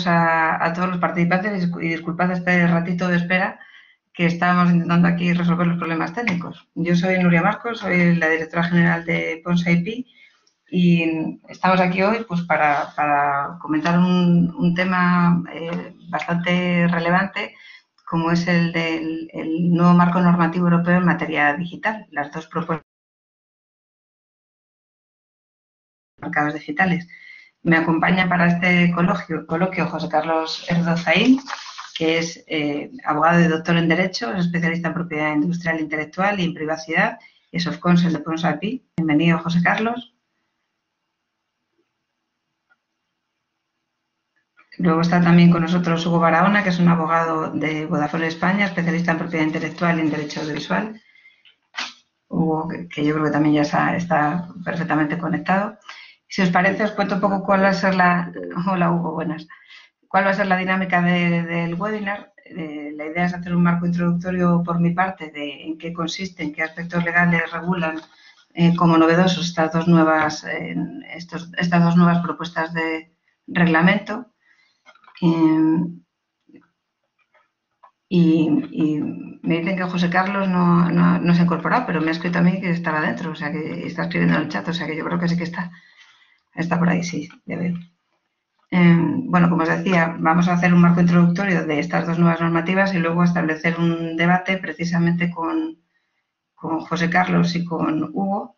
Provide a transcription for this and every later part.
saludaros a todos los participantes y disculpad este ratito de espera que estábamos intentando aquí resolver los problemas técnicos. Yo soy Nuria Marcos, soy la directora general de Ponsa IP y estamos aquí hoy pues, para comentar un tema bastante relevante como es el del nuevo marco normativo europeo en materia digital, las dos propuestas de mercados digitales. Me acompaña para este coloquio José Carlos Erdozaín, que es abogado y doctor en Derecho, es especialista en propiedad industrial intelectual y en privacidad, es of counsel de Ponsa IP. Bienvenido, José Carlos. Luego está también con nosotros Hugo Barahona, que es un abogado de Vodafone España, especialista en propiedad intelectual y en derecho audiovisual. Hugo, que yo creo que también ya está perfectamente conectado. Si os parece, os cuento un poco cuál va a ser la... Hola, Hugo, buenas. ¿Cuál va a ser la dinámica del webinar? La idea es hacer un marco introductorio por mi parte de en qué consiste, en qué aspectos legales regulan como novedosos estas dos nuevas propuestas de reglamento. Y me dicen que José Carlos no se ha incorporado, pero me ha escrito a mí que estaba dentro, o sea, que está escribiendo en el chat, o sea, que yo creo que sí que está por ahí, sí, ya veo. Bueno, como os decía, vamos a hacer un marco introductorio de estas dos nuevas normativas y luego establecer un debate precisamente con José Carlos y con Hugo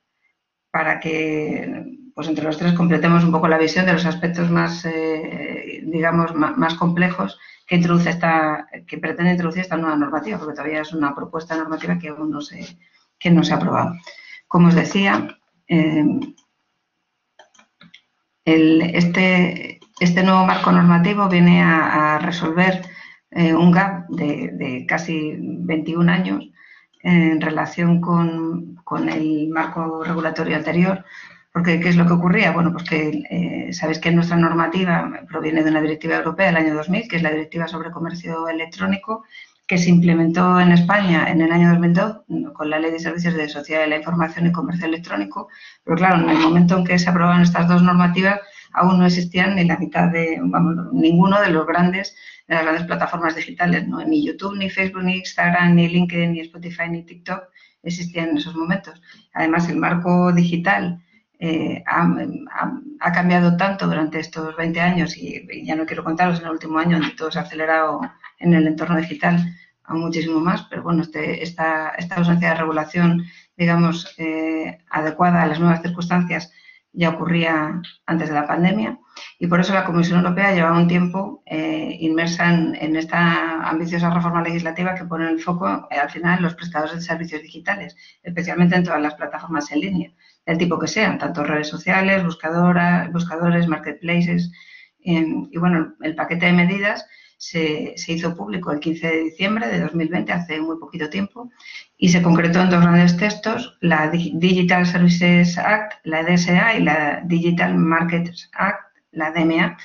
para que, pues entre los tres, completemos un poco la visión de los aspectos más, digamos, más complejos que pretende introducir esta nueva normativa, porque todavía es una propuesta normativa que aún no se ha aprobado. Como os decía, este nuevo marco normativo viene a resolver un gap de casi 21 años en relación con el marco regulatorio anterior, porque ¿qué es lo que ocurría? Bueno, pues que sabéis que nuestra normativa proviene de una directiva europea del año 2000, que es la Directiva sobre Comercio Electrónico, que se implementó en España en el año 2002 con la Ley de Servicios de Sociedad de la Información y Comercio Electrónico, pero claro, en el momento en que se aprobaban estas dos normativas aún no existían ni la mitad ninguno de las grandes plataformas digitales, ¿no? Ni YouTube, ni Facebook, ni Instagram, ni LinkedIn, ni Spotify, ni TikTok existían en esos momentos. Además, el marco digital ha cambiado tanto durante estos 20 años y ya no quiero contaros en el último año donde todo se ha acelerado en el entorno digital aún muchísimo más, pero bueno, esta ausencia de regulación, digamos, adecuada a las nuevas circunstancias ya ocurría antes de la pandemia y por eso la Comisión Europea lleva un tiempo inmersa en esta ambiciosa reforma legislativa que pone el foco al final en los prestadores de servicios digitales, especialmente en todas las plataformas en línea, del tipo que sean, tanto redes sociales, buscadores, marketplaces. Y bueno, el paquete de medidas se hizo público el 15 de diciembre de 2020, hace muy poquito tiempo, y se concretó en dos grandes textos, la Digital Services Act, la DSA, y la Digital Markets Act, la DMA,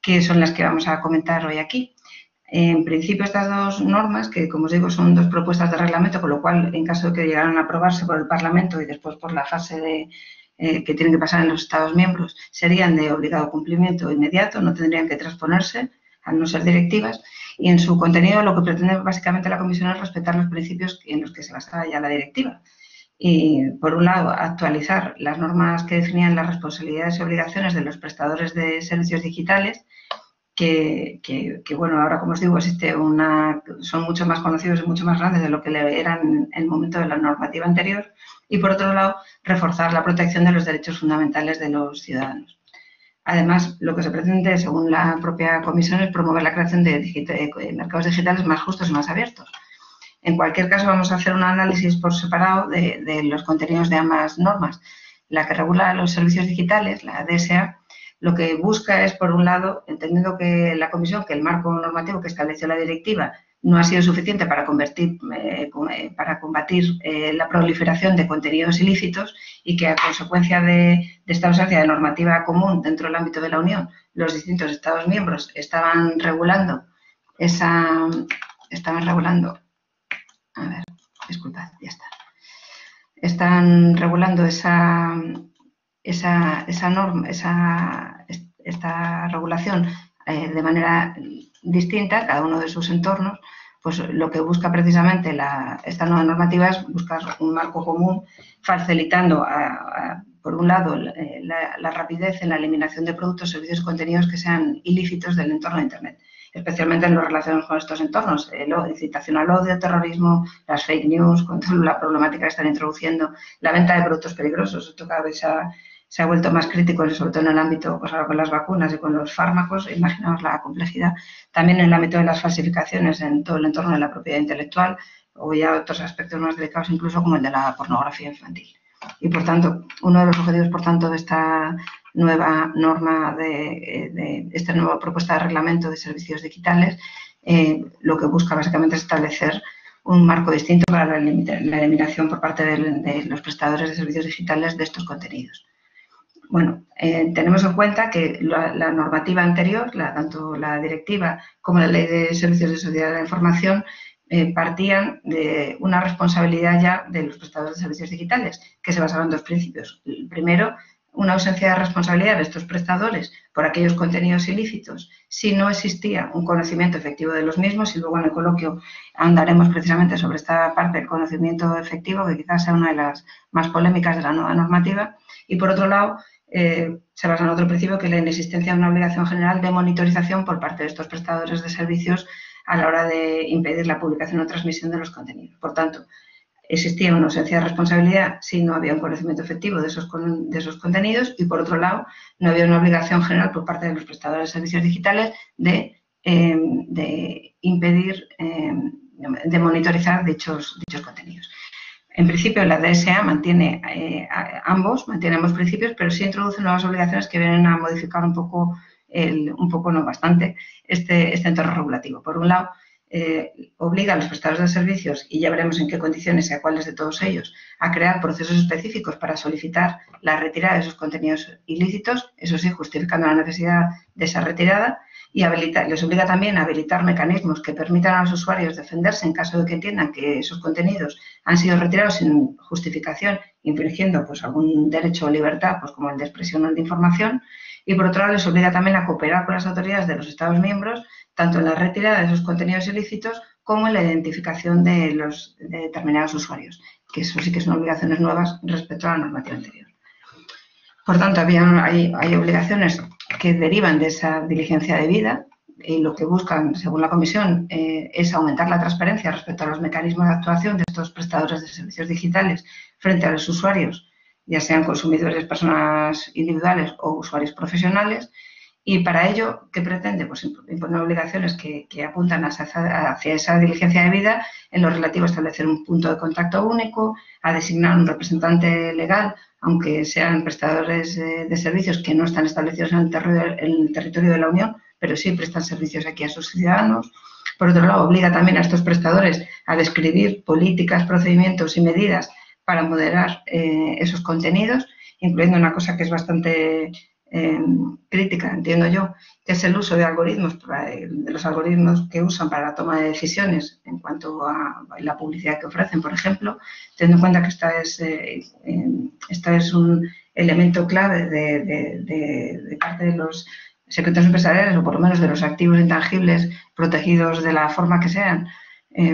que son las que vamos a comentar hoy aquí. En principio, estas dos normas, que como os digo son dos propuestas de reglamento, con lo cual, en caso de que llegaran a aprobarse por el Parlamento y después por la fase que tienen que pasar en los Estados miembros, serían de obligado cumplimiento inmediato, no tendrían que transponerse, al no ser directivas, y en su contenido lo que pretende básicamente la Comisión es respetar los principios en los que se basaba ya la directiva. Y, por un lado, actualizar las normas que definían las responsabilidades y obligaciones de los prestadores de servicios digitales, que bueno, ahora, como os digo, son mucho más conocidos y mucho más grandes de lo que eran en el momento de la normativa anterior. Y, por otro lado, reforzar la protección de los derechos fundamentales de los ciudadanos. Además, lo que se pretende, según la propia Comisión, es promover la creación de mercados digitales más justos y más abiertos. En cualquier caso, vamos a hacer un análisis por separado de los contenidos de ambas normas. La que regula los servicios digitales, la DSA, lo que busca es, por un lado, entendiendo que la Comisión, que el marco normativo que estableció la directiva no ha sido suficiente para combatir la proliferación de contenidos ilícitos y que a consecuencia de esta ausencia de normativa común dentro del ámbito de la Unión, los distintos Estados miembros estaban regulando a ver, disculpad, ya está. Están regulando esta regulación de manera distinta cada uno de sus entornos, pues lo que busca precisamente esta nueva normativa es buscar un marco común, facilitando, por un lado, la rapidez en la eliminación de productos, servicios y contenidos que sean ilícitos del entorno de Internet, especialmente en los relacionados con estos entornos, incitación al odio, terrorismo, las fake news, con toda la problemática que están introduciendo, la venta de productos peligrosos. Esto cada vez se ha vuelto más crítico, sobre todo en el ámbito, pues ahora con las vacunas y con los fármacos, imaginaos la complejidad. También en el ámbito de las falsificaciones en todo el entorno de la propiedad intelectual, o ya otros aspectos más delicados, incluso como el de la pornografía infantil. Y, por tanto, uno de los objetivos, por tanto, de esta nueva norma, de esta nueva propuesta de reglamento de servicios digitales, lo que busca básicamente es establecer un marco distinto para la eliminación por parte de los prestadores de servicios digitales de estos contenidos. Bueno, tenemos en cuenta que la normativa anterior, tanto la directiva como la Ley de Servicios de Sociedad de la Información, partían de una responsabilidad ya de los prestadores de servicios digitales, que se basaba en dos principios. El primero, una ausencia de responsabilidad de estos prestadores por aquellos contenidos ilícitos si no existía un conocimiento efectivo de los mismos, y luego en el coloquio andaremos precisamente sobre esta parte del conocimiento efectivo, que quizás sea una de las más polémicas de la nueva normativa. Y, por otro lado, se basa en otro principio, que es la inexistencia de una obligación general de monitorización por parte de estos prestadores de servicios a la hora de impedir la publicación o transmisión de los contenidos. Por tanto, existía una ausencia de responsabilidad si no había un conocimiento efectivo de esos contenidos, y, por otro lado, no había una obligación general por parte de los prestadores de servicios digitales de impedir, de monitorizar dichos contenidos. En principio, la DSA mantiene ambos principios, pero sí introduce nuevas obligaciones que vienen a modificar un poco, no bastante, este entorno regulativo. Por un lado, obliga a los prestadores de servicios, y ya veremos en qué condiciones y a cuáles de todos ellos, a crear procesos específicos para solicitar la retirada de esos contenidos ilícitos, eso sí, justificando la necesidad de esa retirada, y les obliga también a habilitar mecanismos que permitan a los usuarios defenderse en caso de que entiendan que esos contenidos han sido retirados sin justificación, infringiendo pues algún derecho o libertad, pues como el de expresión o el de información. Y, por otro lado, les obliga también a cooperar con las autoridades de los Estados miembros, tanto en la retirada de esos contenidos ilícitos como en la identificación de determinados usuarios, que eso sí que son obligaciones nuevas respecto a la normativa anterior. Por tanto, hay obligaciones que derivan de esa diligencia debida, y lo que buscan, según la Comisión, es aumentar la transparencia respecto a los mecanismos de actuación de estos prestadores de servicios digitales frente a los usuarios, ya sean consumidores, personas individuales o usuarios profesionales. Y para ello, ¿qué pretende? Pues imponer obligaciones que apuntan hacia esa diligencia debida, en lo relativo a establecer un punto de contacto único, a designar un representante legal, aunque sean prestadores de servicios que no están establecidos en el territorio de la Unión, pero sí prestan servicios aquí a sus ciudadanos. Por otro lado, obliga también a estos prestadores a describir políticas, procedimientos y medidas para moderar esos contenidos, incluyendo una cosa que es bastante crítica, entiendo yo, que es el uso de algoritmos, de los algoritmos que usan para la toma de decisiones en cuanto a la publicidad que ofrecen, por ejemplo, teniendo en cuenta que esta es un elemento clave de parte de los secretos empresariales, o por lo menos de los activos intangibles protegidos de la forma que sean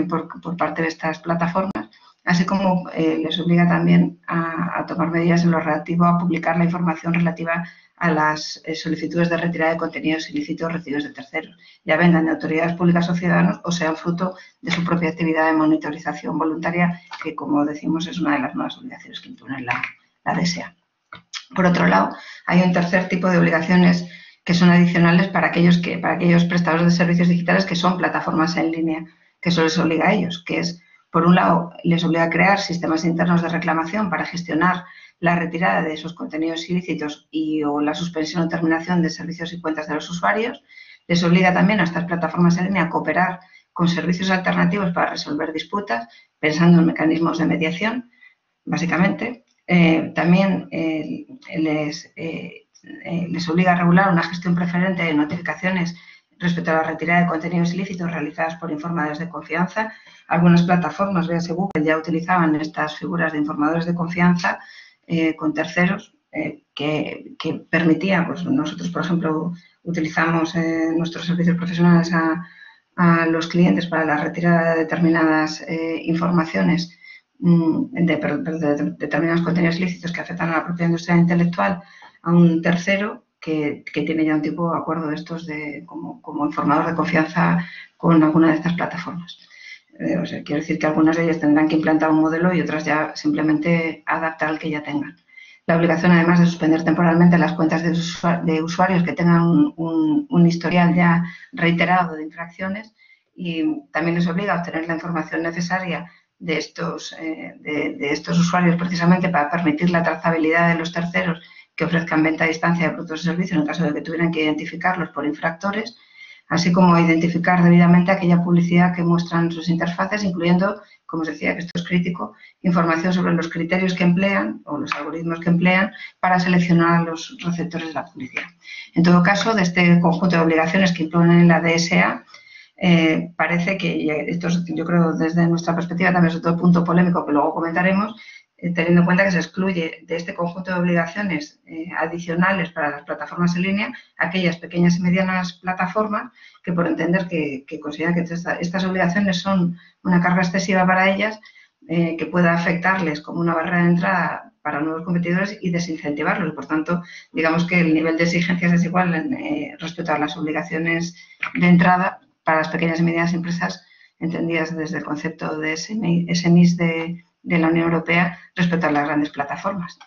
por parte de estas plataformas, así como les obliga también a tomar medidas en lo relativo a publicar la información relativa a las solicitudes de retirada de contenidos ilícitos recibidos de terceros, ya vengan de autoridades públicas o ciudadanos o sean fruto de su propia actividad de monitorización voluntaria, que, como decimos, es una de las nuevas obligaciones que impone la DSA. Por otro lado, hay un tercer tipo de obligaciones que son adicionales para aquellos prestadores de servicios digitales que son plataformas en línea, que eso les obliga a ellos, que es, por un lado, les obliga a crear sistemas internos de reclamación para gestionar la retirada de esos contenidos ilícitos o la suspensión o terminación de servicios y cuentas de los usuarios. Les obliga también a estas plataformas en línea a cooperar con servicios alternativos para resolver disputas, pensando en mecanismos de mediación, básicamente. También les obliga a regular una gestión preferente de notificaciones respecto a la retirada de contenidos ilícitos realizadas por informadores de confianza. Algunas plataformas, véase Google, ya utilizaban estas figuras de informadores de confianza con terceros que permitía, pues nosotros, por ejemplo, utilizamos nuestros servicios profesionales a los clientes para la retirada de determinadas informaciones, de determinados contenidos ilícitos que afectan a la propia industria intelectual, a un tercero que tiene ya un tipo de acuerdo de estos como informador de confianza con alguna de estas plataformas. O sea, quiero decir que algunas de ellas tendrán que implantar un modelo y otras ya simplemente adaptar al que ya tengan. La obligación, además, de suspender temporalmente las cuentas de usuarios que tengan un historial ya reiterado de infracciones, y también les obliga a obtener la información necesaria de estos usuarios precisamente para permitir la trazabilidad de los terceros que ofrezcan venta a distancia de productos y servicios en el caso de que tuvieran que identificarlos por infractores, así como identificar debidamente aquella publicidad que muestran sus interfaces, incluyendo, como os decía, que esto es crítico, información sobre los criterios que emplean o los algoritmos que emplean para seleccionar a los receptores de la publicidad. En todo caso, de este conjunto de obligaciones que imponen la DSA, parece que, y esto es, yo creo, desde nuestra perspectiva también es otro punto polémico que luego comentaremos, teniendo en cuenta que se excluye de este conjunto de obligaciones adicionales para las plataformas en línea aquellas pequeñas y medianas plataformas que, por entender que consideran que estas obligaciones son una carga excesiva para ellas, que pueda afectarles como una barrera de entrada para nuevos competidores y desincentivarlos. Por tanto, digamos que el nivel de exigencias es igual respecto a las obligaciones de entrada para las pequeñas y medianas empresas entendidas desde el concepto de SMIs de la Unión Europea respecto a las grandes plataformas.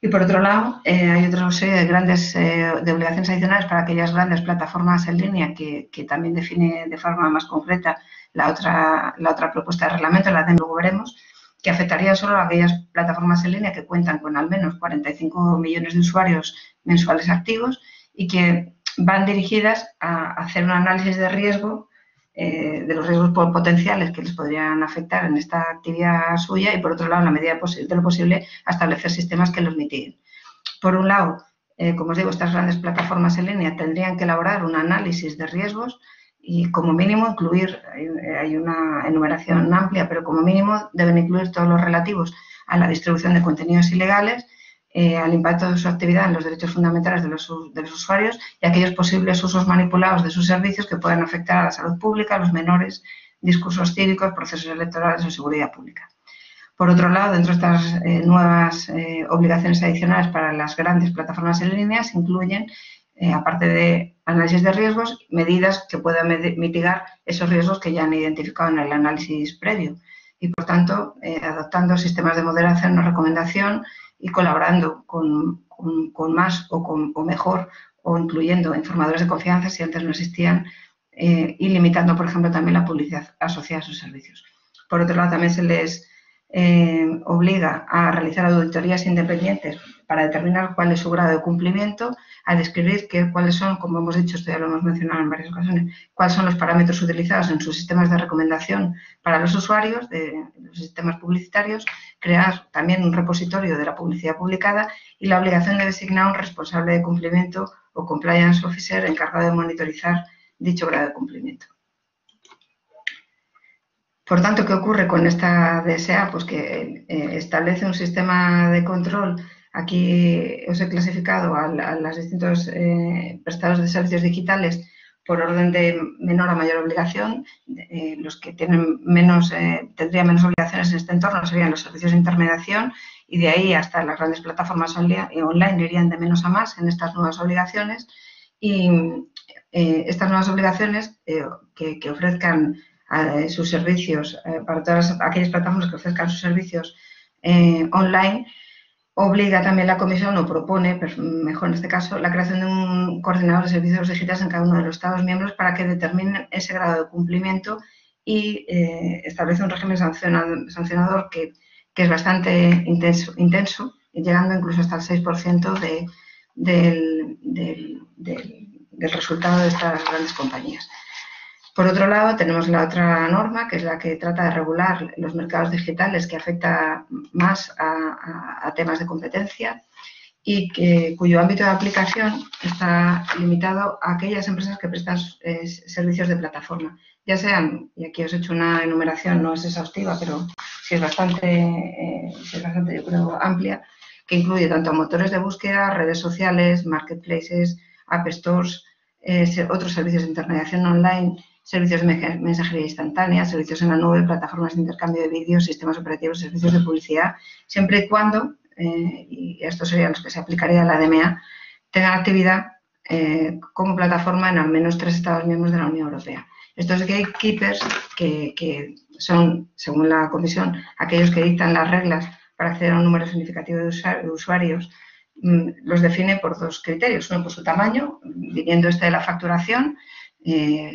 Y por otro lado, hay otra serie de grandes de obligaciones adicionales para aquellas grandes plataformas en línea que también define de forma más concreta la otra propuesta de reglamento, la que luego veremos, que afectaría solo a aquellas plataformas en línea que cuentan con al menos 45 millones de usuarios mensuales activos y que van dirigidas a hacer un análisis de riesgo, de los riesgos potenciales que les podrían afectar en esta actividad suya y, por otro lado, en la medida de lo posible, a establecer sistemas que los mitiguen. Por un lado, como os digo, estas grandes plataformas en línea tendrían que elaborar un análisis de riesgos y, como mínimo, incluir, hay una enumeración amplia, pero como mínimo deben incluir todos los relativos a la distribución de contenidos ilegales, al impacto de su actividad en los derechos fundamentales de los usuarios y aquellos posibles usos manipulados de sus servicios que puedan afectar a la salud pública, a los menores, discursos cívicos, procesos electorales o seguridad pública. Por otro lado, dentro de estas nuevas obligaciones adicionales para las grandes plataformas en línea se incluyen, aparte de análisis de riesgos, medidas que puedan mitigar esos riesgos que ya han identificado en el análisis previo y, por tanto, adoptando sistemas de moderación o recomendación y colaborando con más o mejor o incluyendo informadores de confianza si antes no existían y limitando, por ejemplo, también la publicidad asociada a sus servicios. Por otro lado, también se les obliga a realizar auditorías independientes para determinar cuál es su grado de cumplimiento, a describir cuáles son, como hemos dicho, esto ya lo hemos mencionado en varias ocasiones, cuáles son los parámetros utilizados en sus sistemas de recomendación para los usuarios de los sistemas publicitarios, crear también un repositorio de la publicidad publicada y la obligación de designar un responsable de cumplimiento o compliance officer encargado de monitorizar dicho grado de cumplimiento. Por tanto, ¿qué ocurre con esta DSA? Pues que establece un sistema de control. Aquí os he clasificado a los distintos prestadores de servicios digitales por orden de menor a mayor obligación. Los que tienen tendrían menos obligaciones en este entorno serían los servicios de intermediación y de ahí hasta las grandes plataformas online irían de menos a más en estas nuevas obligaciones. Y estas nuevas obligaciones que ofrezcan sus servicios para todas aquellas plataformas que ofrezcan sus servicios online, obliga también la Comisión o propone, mejor en este caso, la creación de un coordinador de servicios digitales en cada uno de los Estados miembros para que determinen ese grado de cumplimiento y establece un régimen sancionador que es bastante intenso, llegando incluso hasta el 6% del resultado de estas grandes compañías. Por otro lado, tenemos la otra norma, que es la que trata de regular los mercados digitales, que afecta más a temas de competencia y cuyo ámbito de aplicación está limitado a aquellas empresas que prestan servicios de plataforma, ya sean, y aquí os he hecho una enumeración, no es exhaustiva, pero sí es bastante, yo creo, amplia, que incluye tanto motores de búsqueda, redes sociales, marketplaces, app stores, otros servicios de intermediación online, servicios de mensajería instantánea, servicios en la nube, plataformas de intercambio de vídeos, sistemas operativos, servicios de publicidad, siempre y cuando, y estos serían los que se aplicaría a la DMA, tengan actividad como plataforma en al menos 3 Estados miembros de la Unión Europea. Estos gatekeepers, que son, según la Comisión, aquellos que dictan las reglas para acceder a un número significativo de usuarios, los define por 2 criterios. Uno, por su tamaño, viniendo de la facturación,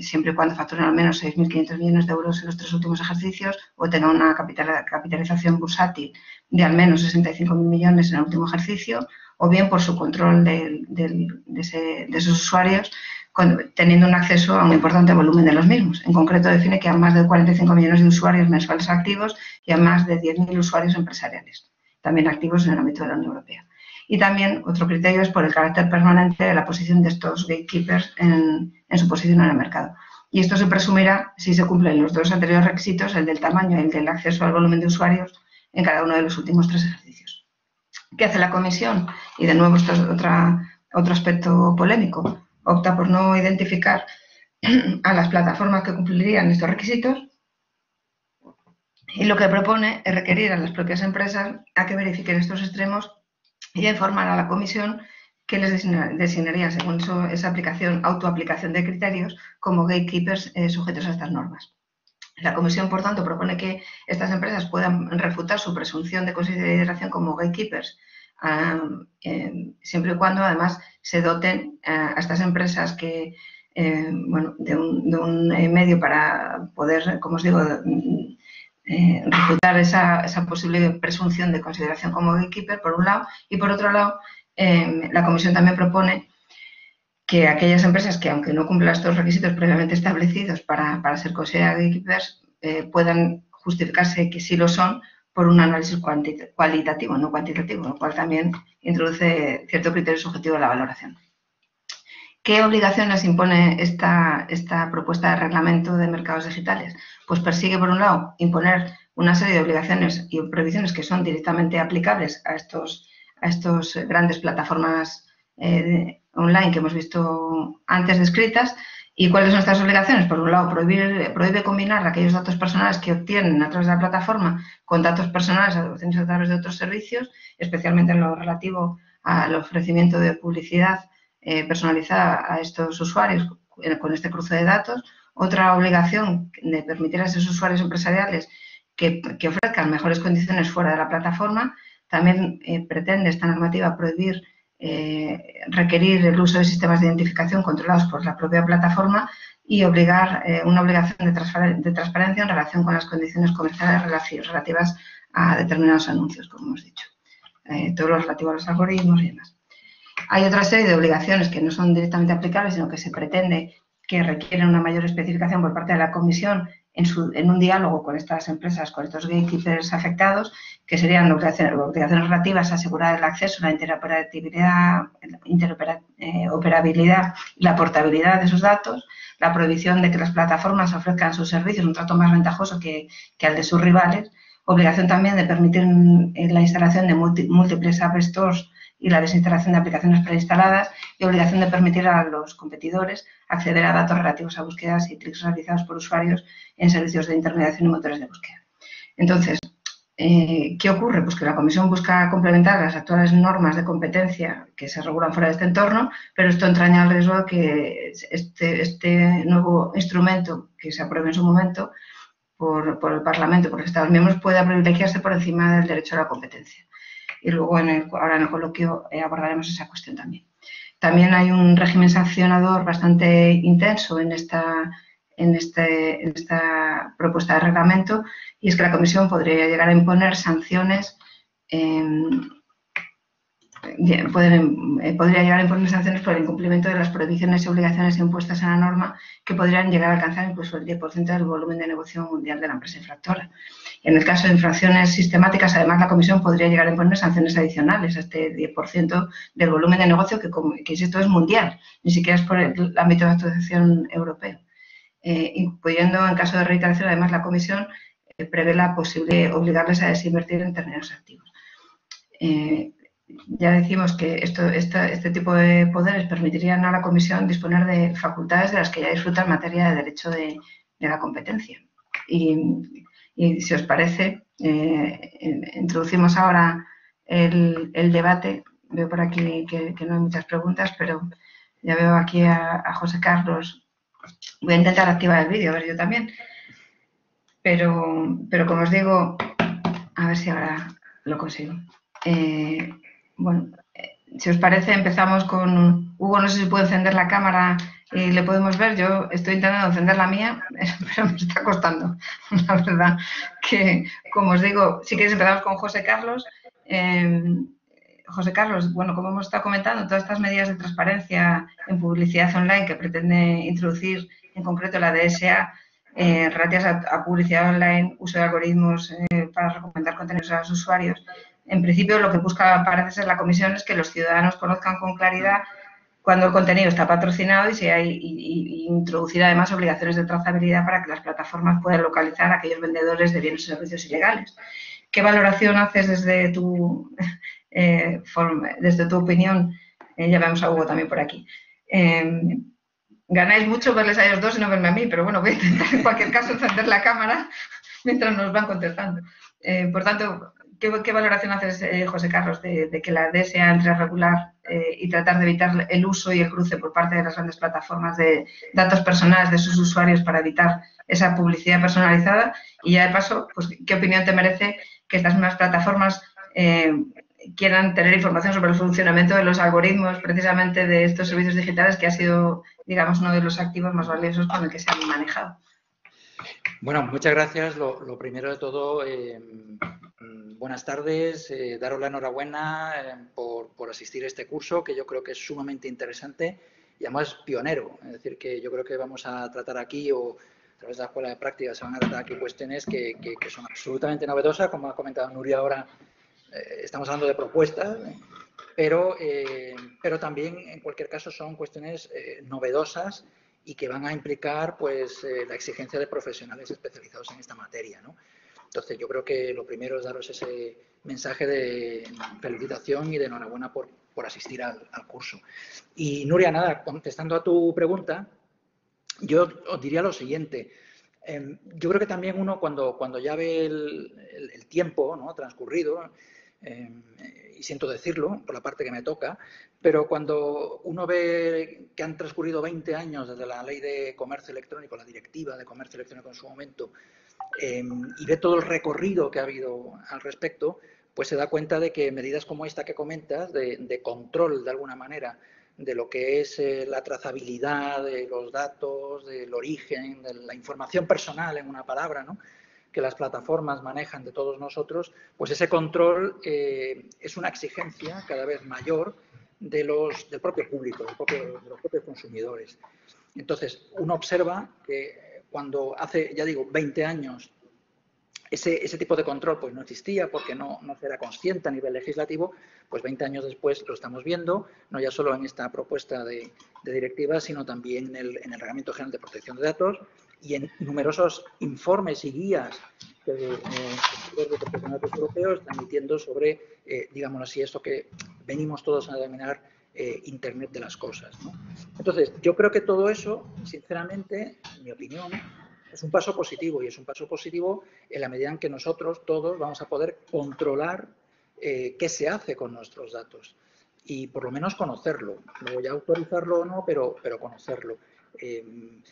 siempre y cuando facturen al menos 6.500 millones de euros en los 3 últimos ejercicios o tengan una capitalización bursátil de al menos 65.000 millones en el último ejercicio, o bien por su control de esos usuarios, teniendo un acceso a un importante volumen de los mismos. En concreto, define que a más de 45 millones de usuarios mensuales activos y a más de 10.000 usuarios empresariales, también activos en el ámbito de la Unión Europea. Y también otro criterio es por el carácter permanente de la posición de estos gatekeepers en su posición en el mercado. Y esto se presumirá si se cumplen los 2 anteriores requisitos, el del tamaño y el del acceso al volumen de usuarios, en cada uno de los últimos 3 ejercicios. ¿Qué hace la Comisión? Y de nuevo esto es otro aspecto polémico. Opta por no identificar a las plataformas que cumplirían estos requisitos y lo que propone es requerir a las propias empresas a que verifiquen estos extremos y a informar a la Comisión que les designaría, según esa autoaplicación de criterios, como gatekeepers sujetos a estas normas. La Comisión, por tanto, propone que estas empresas puedan refutar su presunción de consideración como gatekeepers, siempre y cuando, además, se doten a estas empresas de un medio para poder, como os digo, refutar esa posible presunción de consideración como gatekeeper, por un lado, y por otro lado, la Comisión también propone que aquellas empresas que, aunque no cumplan estos requisitos previamente establecidos para ser consideradas gatekeepers, puedan justificarse que sí lo son por un análisis cualitativo, no cuantitativo, lo cual también introduce cierto criterio subjetivo de la valoración. ¿Qué obligaciones impone esta propuesta de reglamento de mercados digitales? Pues persigue, por un lado, imponer una serie de obligaciones y prohibiciones que son directamente aplicables a estos grandes plataformas online que hemos visto antes descritas. ¿Y cuáles son estas obligaciones? Por un lado, prohíbe combinar aquellos datos personales que obtienen a través de la plataforma con datos personales obtenidos a través de otros servicios, especialmente en lo relativo al ofrecimiento de publicidad personalizada a estos usuarios con este cruce de datos. Otra obligación de permitir a esos usuarios empresariales que ofrezcan mejores condiciones fuera de la plataforma. También pretende esta normativa prohibir requerir el uso de sistemas de identificación controlados por la propia plataforma y obligar una obligación de transparencia en relación con las condiciones comerciales relativas a determinados anuncios, como hemos dicho. Todo lo relativo a los algoritmos y demás. Hay otra serie de obligaciones que no son directamente aplicables, sino que se pretende que requieren una mayor especificación por parte de la Comisión en un diálogo con estas empresas, con estos gatekeepers afectados, que serían obligaciones relativas a asegurar el acceso, la interoperabilidad y la portabilidad de esos datos, la prohibición de que las plataformas ofrezcan a sus servicios un trato más ventajoso que al de sus rivales, obligación también de permitir la instalación de múltiples app stores y la desinstalación de aplicaciones preinstaladas, y obligación de permitir a los competidores acceder a datos relativos a búsquedas y clics realizados por usuarios en servicios de intermediación y motores de búsqueda. Entonces, ¿qué ocurre? Pues que la Comisión busca complementar las actuales normas de competencia que se regulan fuera de este entorno, pero esto entraña el riesgo de que este nuevo instrumento que se apruebe en su momento por el Parlamento, por los Estados miembros, pueda privilegiarse por encima del derecho a la competencia. Y luego ahora en el coloquio abordaremos esa cuestión también. También hay un régimen sancionador bastante intenso en esta propuesta de reglamento, y es que la Comisión podría llegar a imponer sanciones podría llegar a imponer sanciones por el incumplimiento de las prohibiciones y obligaciones impuestas en la norma, que podrían llegar a alcanzar incluso el 10% del volumen de negocio mundial de la empresa infractora. En el caso de infracciones sistemáticas, además, la Comisión podría llegar a imponer sanciones adicionales a este 10% del volumen de negocio que esto es mundial, ni siquiera es por el ámbito de actuación europeo. Pudiendo, en caso de reiteración, además, la Comisión prevé la posible obligarles a desinvertir en determinados activos. ya decimos que este tipo de poderes permitirían a la Comisión disponer de facultades de las que ya disfruta en materia de derecho de la competencia. Y si os parece, introducimos ahora el debate. Veo por aquí que no hay muchas preguntas, pero ya veo aquí a José Carlos. Voy a intentar activar el vídeo, a ver yo también. Pero como os digo, a ver si ahora lo consigo. Bueno, si os parece, empezamos con Hugo. No sé si puede encender la cámara y le podemos ver. Yo estoy intentando encender la mía, pero me está costando. La verdad que, como os digo, si queréis empezamos con José Carlos. José Carlos, bueno, como hemos estado comentando, todas estas medidas de transparencia en publicidad online que pretende introducir en concreto la DSA, relativas a publicidad online, uso de algoritmos para recomendar contenidos a los usuarios. En principio, lo que busca, parece ser la Comisión, es que los ciudadanos conozcan con claridad cuando el contenido está patrocinado y introducir además obligaciones de trazabilidad para que las plataformas puedan localizar a aquellos vendedores de bienes y servicios ilegales. ¿Qué valoración haces desde tu opinión? Ya vemos a Hugo también por aquí. Ganáis mucho verles a ellos dos y no verme a mí, pero bueno, voy a intentar en cualquier caso encender la cámara mientras nos van contestando. Por tanto, ¿qué valoración haces, José Carlos, de que la DSA entre a regular y tratar de evitar el uso y el cruce por parte de las grandes plataformas de datos personales de sus usuarios para evitar esa publicidad personalizada? Y ya de paso, pues, ¿qué opinión te merece que estas mismas plataformas quieran tener información sobre el funcionamiento de los algoritmos precisamente de estos servicios digitales, que ha sido, digamos, uno de los activos más valiosos con el que se han manejado? Bueno, muchas gracias. Lo primero de todo, buenas tardes. Daros la enhorabuena por asistir a este curso, que yo creo que es sumamente interesante y además pionero. Es decir, que yo creo que vamos a tratar aquí, o a través de la Escuela de Prácticas se van a tratar aquí cuestiones que son absolutamente novedosas. Como ha comentado Nuria ahora, estamos hablando de propuestas, pero también, en cualquier caso, son cuestiones novedosas y que van a implicar, pues, la exigencia de profesionales especializados en esta materia, ¿no? Entonces, yo creo que lo primero es daros ese mensaje de felicitación y de enhorabuena por asistir al curso. Y, Nuria, nada, contestando a tu pregunta, yo os diría lo siguiente. Yo creo que también uno, cuando ya ve el tiempo, ¿no?, transcurrido, y siento decirlo por la parte que me toca, pero cuando uno ve que han transcurrido 20 años desde la ley de comercio electrónico, la directiva de comercio electrónico en su momento, y ve todo el recorrido que ha habido al respecto, pues se da cuenta de que medidas como esta que comentas, de control de alguna manera de lo que es la trazabilidad de los datos, del origen, de la información personal, en una palabra, ¿no?, que las plataformas manejan de todos nosotros, pues ese control es una exigencia cada vez mayor del propio público, de los propios consumidores. Entonces, uno observa que cuando hace, ya digo, 20 años, ese tipo de control pues no existía porque no se era consciente a nivel legislativo, pues 20 años después lo estamos viendo, no ya solo en esta propuesta de directiva, sino también en el Reglamento General de Protección de Datos y en numerosos informes y guías que los profesionales europeos están emitiendo sobre, digámoslo así, esto que venimos todos a denominar Internet de las cosas, ¿no? Entonces, yo creo que todo eso, sinceramente, en mi opinión, es un paso positivo, y es un paso positivo en la medida en que nosotros todos vamos a poder controlar qué se hace con nuestros datos y por lo menos conocerlo. Luego ya autorizarlo o no, pero conocerlo.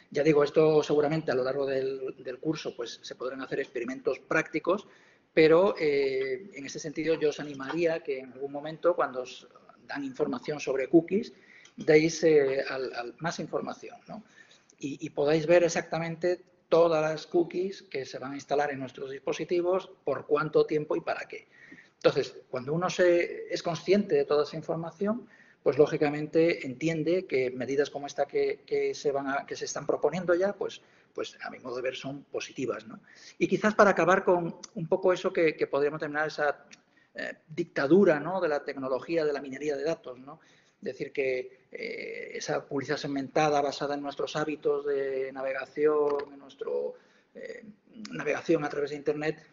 Ya digo, esto seguramente a lo largo del curso pues se podrán hacer experimentos prácticos, pero en ese sentido yo os animaría que en algún momento, cuando os dan información sobre cookies, deis más información, ¿no? Y podáis ver exactamente todas las cookies que se van a instalar en nuestros dispositivos, por cuánto tiempo y para qué. Entonces, cuando uno es consciente de toda esa información, pues lógicamente entiende que medidas como esta que se están proponiendo ya, pues a mi modo de ver son positivas, ¿no? Y quizás para acabar con un poco eso que podríamos denominar esa dictadura, ¿no?, de la tecnología, de la minería de datos, ¿no? Decir que esa publicidad segmentada basada en nuestros hábitos de navegación, en nuestra navegación a través de Internet,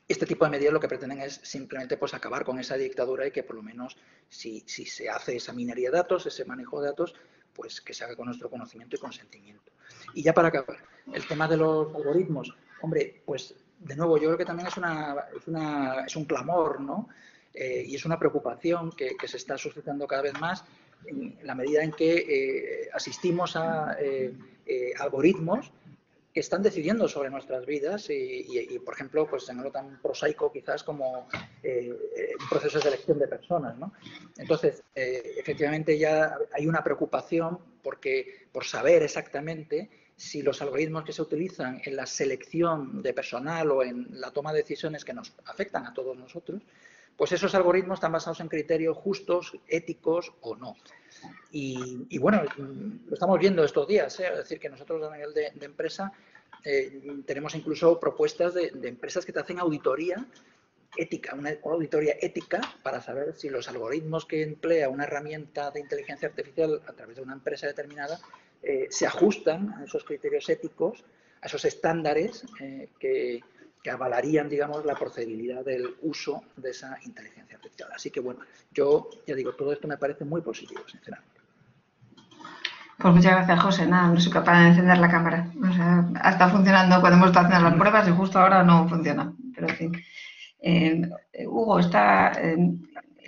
Este tipo de medidas lo que pretenden es simplemente pues, acabar con esa dictadura y que por lo menos si se hace esa minería de datos, ese manejo de datos, pues que se haga con nuestro conocimiento y consentimiento. Y ya para acabar, el tema de los algoritmos, hombre, pues de nuevo yo creo que también es un clamor, ¿no? Y es una preocupación que se está suscitando cada vez más en la medida en que asistimos a algoritmos que están decidiendo sobre nuestras vidas y, por ejemplo, pues en algo tan prosaico quizás como un proceso de selección de personas, ¿no? Entonces, efectivamente ya hay una preocupación por saber exactamente si los algoritmos que se utilizan en la selección de personal o en la toma de decisiones que nos afectan a todos nosotros, pues esos algoritmos están basados en criterios justos, éticos o no. Y bueno, lo estamos viendo estos días, es decir, que nosotros a nivel de empresa tenemos incluso propuestas de empresas que te hacen auditoría ética, una auditoría ética para saber si los algoritmos que emplea una herramienta de inteligencia artificial a través de una empresa determinada se ajustan a esos criterios éticos, a esos estándares que avalarían, digamos, la procedibilidad del uso de esa inteligencia artificial. Así que, bueno, yo ya digo, todo esto me parece muy positivo, sinceramente. Pues muchas gracias, José. Nada, no soy capaz de encender la cámara. O sea, ha estado funcionando cuando hemos estado haciendo las pruebas y justo ahora no funciona. Pero en fin. Hugo,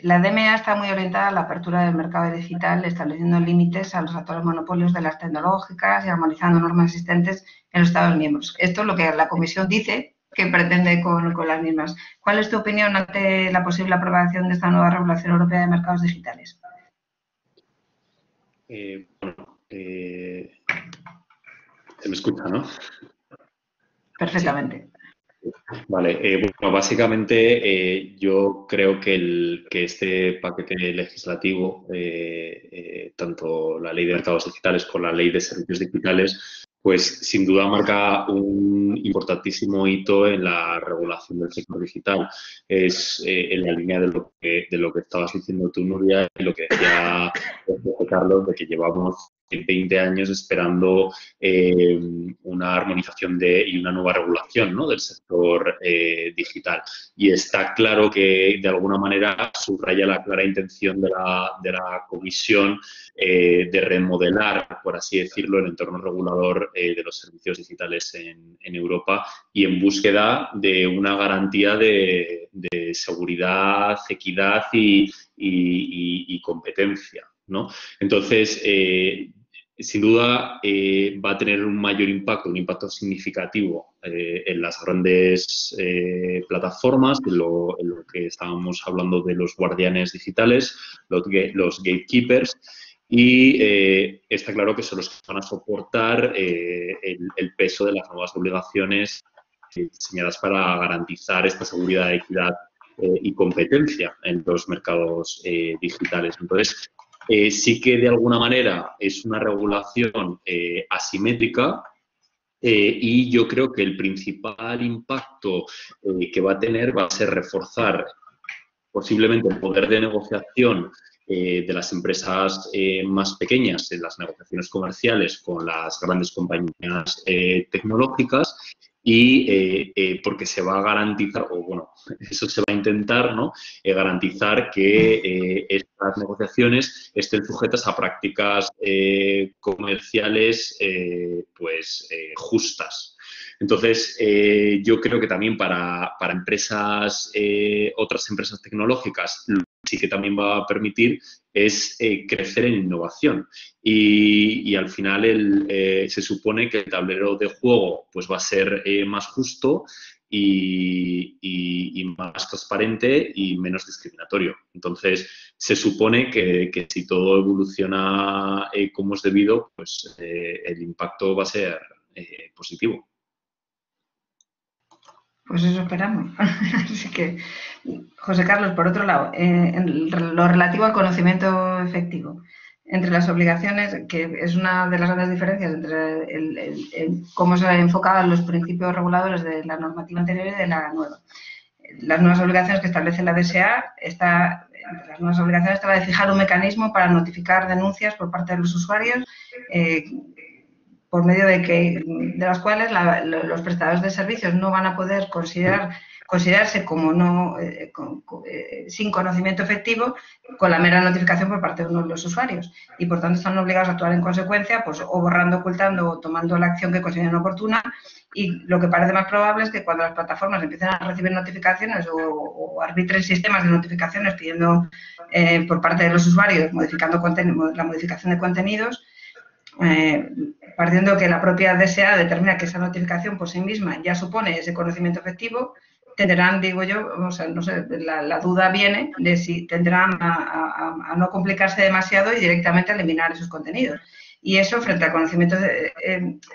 la DMA está muy orientada a la apertura del mercado digital, estableciendo límites a los actuales monopolios de las tecnológicas y armonizando normas existentes en los Estados miembros. Esto es lo que la Comisión dice que pretende con las mismas. ¿Cuál es tu opinión ante la posible aprobación de esta nueva regulación europea de mercados digitales? Se me escucha, ¿no? Perfectamente. Vale, bueno, básicamente yo creo que este paquete legislativo, tanto la ley de mercados digitales como la ley de servicios digitales, pues sin duda marca un importantísimo hito en la regulación del sector digital. Es en la línea de lo que estabas diciendo tú, Nuria, y lo que decía Carlos, de que llevamos 20 años esperando una armonización y una nueva regulación, ¿no?, del sector digital. Y está claro que, de alguna manera, subraya la clara intención de la Comisión de remodelar, por así decirlo, el entorno regulador de los servicios digitales en Europa y en búsqueda de una garantía de seguridad, equidad y competencia, ¿no? Entonces, sin duda va a tener un mayor impacto, un impacto significativo en las grandes plataformas, en lo que estábamos hablando de los guardianes digitales, los gatekeepers, y está claro que son los que van a soportar el peso de las nuevas obligaciones diseñadas para garantizar esta seguridad, equidad y competencia en los mercados digitales. Entonces, sí que de alguna manera es una regulación asimétrica y yo creo que el principal impacto que va a tener va a ser reforzar posiblemente el poder de negociación de las empresas más pequeñas en las negociaciones comerciales con las grandes compañías tecnológicas y porque se va a garantizar, o bueno, eso se va a intentar, ¿no?, garantizar que estas negociaciones estén sujetas a prácticas comerciales justas. Entonces, yo creo que también para empresas, otras empresas tecnológicas, lo que sí que también va a permitir es crecer en innovación. Y al final se supone que el tablero de juego pues va a ser más justo y más transparente y menos discriminatorio. Entonces, se supone que si todo evoluciona como es debido, pues el impacto va a ser positivo. Pues eso esperamos. Así que, José Carlos, por otro lado, en lo relativo al conocimiento efectivo, entre las obligaciones, que es una de las grandes diferencias entre cómo se enfocaban los principios reguladores de la normativa anterior y de la nueva. Las nuevas obligaciones que establece la DSA, entre las nuevas obligaciones está la de fijar un mecanismo para notificar denuncias por parte de los usuarios por medio de las cuales los prestadores de servicios no van a poder considerarse como sin conocimiento efectivo con la mera notificación por parte de uno de los usuarios y por tanto están obligados a actuar en consecuencia, pues o borrando, ocultando o tomando la acción que consideren oportuna. Y lo que parece más probable es que cuando las plataformas empiecen a recibir notificaciones o arbitren sistemas de notificaciones pidiendo por parte de los usuarios modificando la modificación de contenidos, partiendo que la propia DSA determina que esa notificación por sí misma ya supone ese conocimiento efectivo, tendrán, digo yo, o sea, no sé, la duda viene de si tendrán a no complicarse demasiado y directamente eliminar esos contenidos. Y eso, frente al conocimiento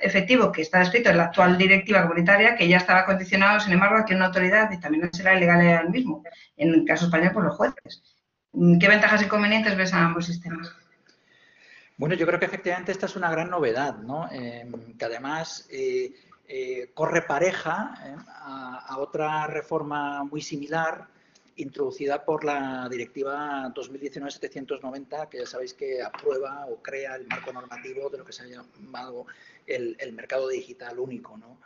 efectivo que está descrito en la actual directiva comunitaria, que ya estaba condicionado, sin embargo, a que una autoridad dictaminase ilegal al mismo, en el caso español, por los jueces. ¿Qué ventajas y inconvenientes ves a ambos sistemas? Bueno, yo creo que efectivamente esta es una gran novedad, ¿no? Que además corre pareja a otra reforma muy similar introducida por la Directiva 2019-790, que ya sabéis que aprueba o crea el marco normativo de lo que se ha llamado el mercado digital único, ¿no?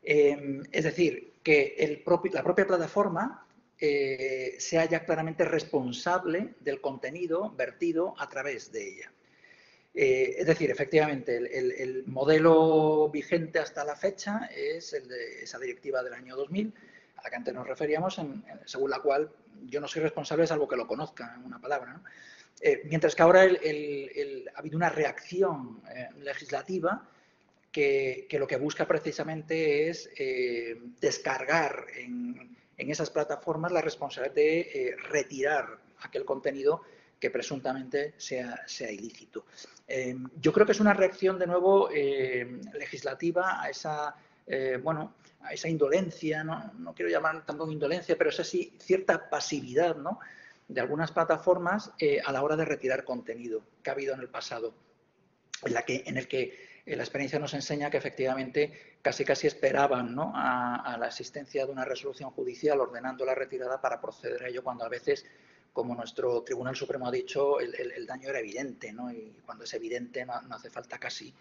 Es decir, que la propia plataforma sea ya claramente responsable del contenido vertido a través de ella. Es decir, efectivamente, el modelo vigente hasta la fecha es el de esa directiva del año 2000, a la que antes nos referíamos, según la cual yo no soy responsable salvo que lo conozca, en una palabra, ¿no? Mientras que ahora ha habido una reacción legislativa que lo que busca precisamente es descargar en esas plataformas la responsabilidad de retirar aquel contenido que presuntamente sea ilícito. Yo creo que es una reacción, de nuevo, legislativa a esa, a esa indolencia, no quiero llamar tampoco indolencia, pero es así cierta pasividad, ¿no?, de algunas plataformas a la hora de retirar contenido que ha habido en el pasado, en el que la experiencia nos enseña que efectivamente casi esperaban, ¿no?, a la existencia de una resolución judicial ordenando la retirada para proceder a ello, cuando a veces, como nuestro Tribunal Supremo ha dicho, el daño era evidente, ¿no? Y cuando es evidente no hace falta casi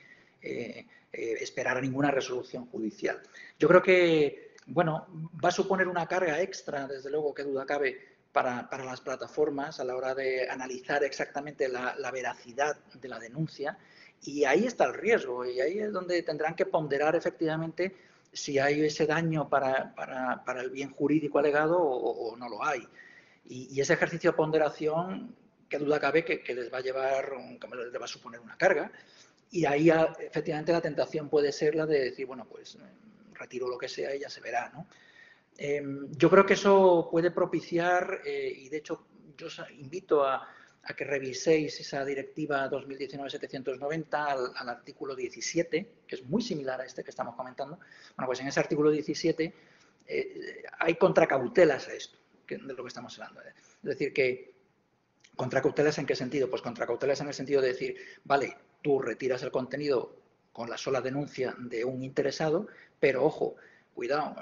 esperar a ninguna resolución judicial. Yo creo que, bueno, va a suponer una carga extra, desde luego, qué duda cabe, para las plataformas a la hora de analizar exactamente la veracidad de la denuncia. Y ahí está el riesgo, y ahí es donde tendrán que ponderar efectivamente si hay ese daño para el bien jurídico alegado o no lo hay. Y ese ejercicio de ponderación, qué duda cabe que les va a llevar, que les va a suponer una carga. Y ahí efectivamente la tentación puede ser la de decir, bueno, pues retiro lo que sea y ya se verá, ¿no? Yo creo que eso puede propiciar, y de hecho yo os invito a que reviséis esa directiva 2019-790 al artículo 17, que es muy similar a este que estamos comentando. Bueno, pues en ese artículo 17 hay contracautelas a esto, de lo que estamos hablando. Es decir, que contracautelas ¿en qué sentido? Pues contracautelas en el sentido de decir, vale, tú retiras el contenido con la sola denuncia de un interesado, pero ojo, cuidado,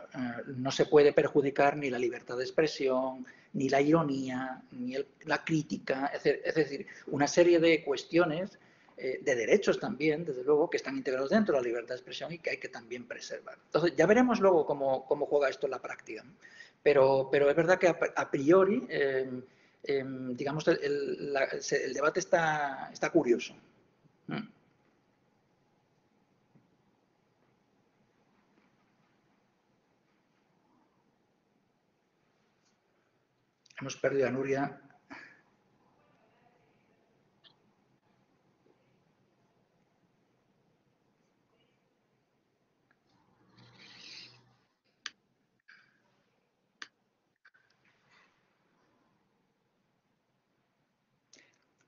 no se puede perjudicar ni la libertad de expresión, ni la ironía, ni la crítica, es decir, una serie de cuestiones de derechos también, desde luego, que están integrados dentro de la libertad de expresión y que hay que también preservar. Entonces, ya veremos luego cómo juega esto en la práctica, ¿no? Pero es verdad que a priori, digamos, el debate está curioso. Hemos perdido a Nuria.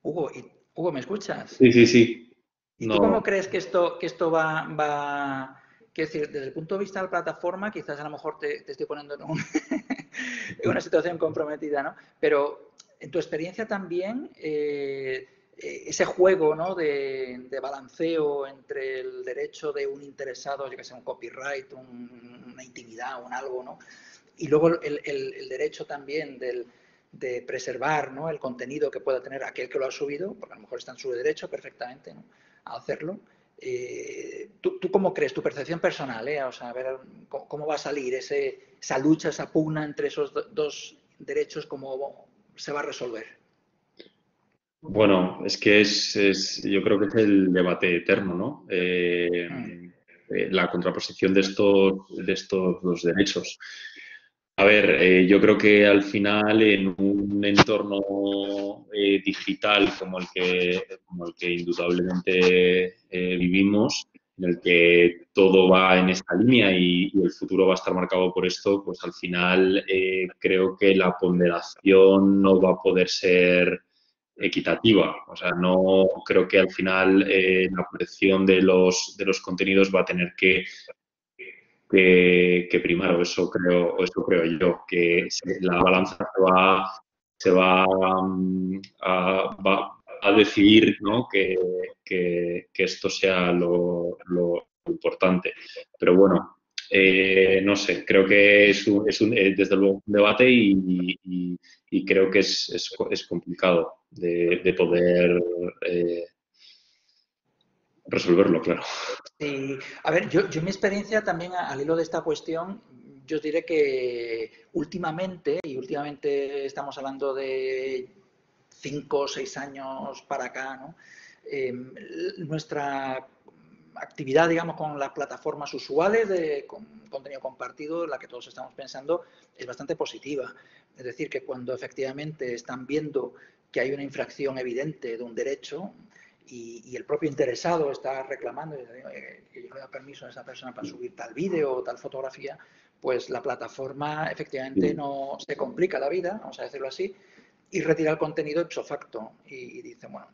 Hugo, ¿me escuchas? Sí. ¿Y tú cómo crees que esto va? Quiero decir, desde el punto de vista de la plataforma, quizás a lo mejor te estoy poniendo en una situación comprometida, ¿no? Pero en tu experiencia también, ese juego, ¿no?, de balanceo entre el derecho de un interesado, yo que sé, un copyright, una intimidad, un algo, ¿no?, y luego el derecho también de preservar, ¿no?, el contenido que pueda tener aquel que lo ha subido, porque a lo mejor está en su derecho perfectamente, ¿no?, a hacerlo. ¿Tú cómo crees, tu percepción personal, o sea, a ver cómo va a salir esa lucha, esa pugna entre esos dos derechos, cómo se va a resolver? Bueno, es que yo creo que es el debate eterno, ¿no? La contraposición de estos dos derechos. A ver, yo creo que al final en un entorno digital como el que indudablemente vivimos, en el que todo va en esta línea y el futuro va a estar marcado por esto, pues al final creo que la ponderación no va a poder ser equitativa. O sea, no creo que al final la protección de los contenidos va a tener que primar, o eso creo yo, que la balanza se va, va a decidir, ¿no? Que esto sea lo importante. Pero bueno, no sé, creo que desde luego un debate y creo que es complicado de poder resolverlo, claro. Sí, a ver, yo en mi experiencia también al hilo de esta cuestión, yo os diré que últimamente, y últimamente estamos hablando de 5 o 6 años para acá, ¿no? Nuestra actividad, digamos, con las plataformas usuales de contenido compartido, la que todos estamos pensando, es bastante positiva. Es decir, que cuando efectivamente están viendo que hay una infracción evidente de un derecho, y el propio interesado está reclamando que yo le da permiso a esa persona para subir tal vídeo o tal fotografía, pues la plataforma efectivamente no se complica la vida, vamos a decirlo así, y retira el contenido ipso facto y dice, bueno,